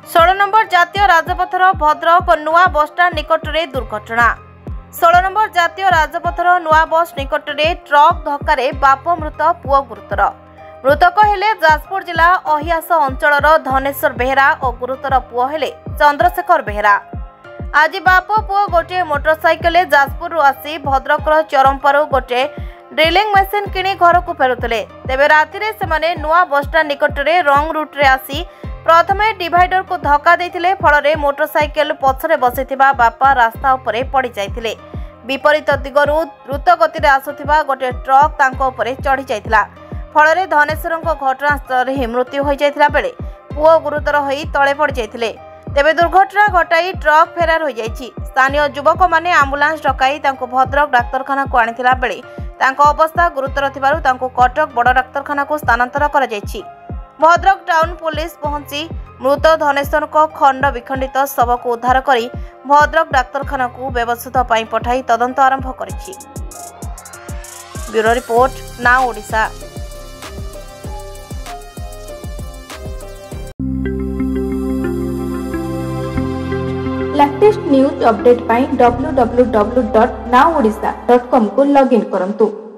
16 number जातीय राजपथर भद्रक नुआ bus stand निकट में दुर्घटना। 16 नंबर जातीय राजपथर नुआ बस निकट में ट्रक धक्कार बाप मृत पुओ गुरुतर। मृतक हेले जाजपुर जिला अहियास अंचल धनेश्वर बेहेरा और गुरुतर पुओ हेले चंद्रशेखर बेहेरा। आज बाप पुओ गोटे मोटरसाइकेल जाजपुर आसी भद्रक चरमपारू गोटे ड्रिलिंग मेसीन किणी घर को फेरुले। तेबे राति से नुआ बसस्टाण्ड निकट में रंग रूट्रे आसी प्रथमे डिवाइडर को धक्का देथिले। फल मोटरसाइकेल पछरे बसिथिबा बापा रास्ता उपरे पड़ी जाइथिले। विपरीत दिगरु द्रुत गति आसुथिबा गोटे ट्रक तांको उपरे चढ़ी जाइथिला। फल धनेश्वरଙ୍କ घटनास्थल हि मृत्यु हो जाइथिला बेले पुओ गुरुतर होई तळे पड़ी जाइथिले। तेबे दुर्घटना घटाई ट्रक फेरार हो जाइछि। स्थानीय युवक माने एम्बुलेंस डकाई तांको भद्रक डाक्तरखाना को आनिथिला बेले तांको अवस्था गुरुतर थिबारु तांको कटक बड़ डाक्तरखाना को स्थानांतर करा जाइछि। भद्रक टाउन पुलिस पहुंची मृत धनेश्वर खंड विखंडित शव को उद्धार करी भद्रक डाक्तरखाना को व्यवस्थित पाई पठाई तदंत आरंभ करिछि। Bureau report now Odisha. Latest news update पाई www.nowodisha.com को लॉगिन करंतु।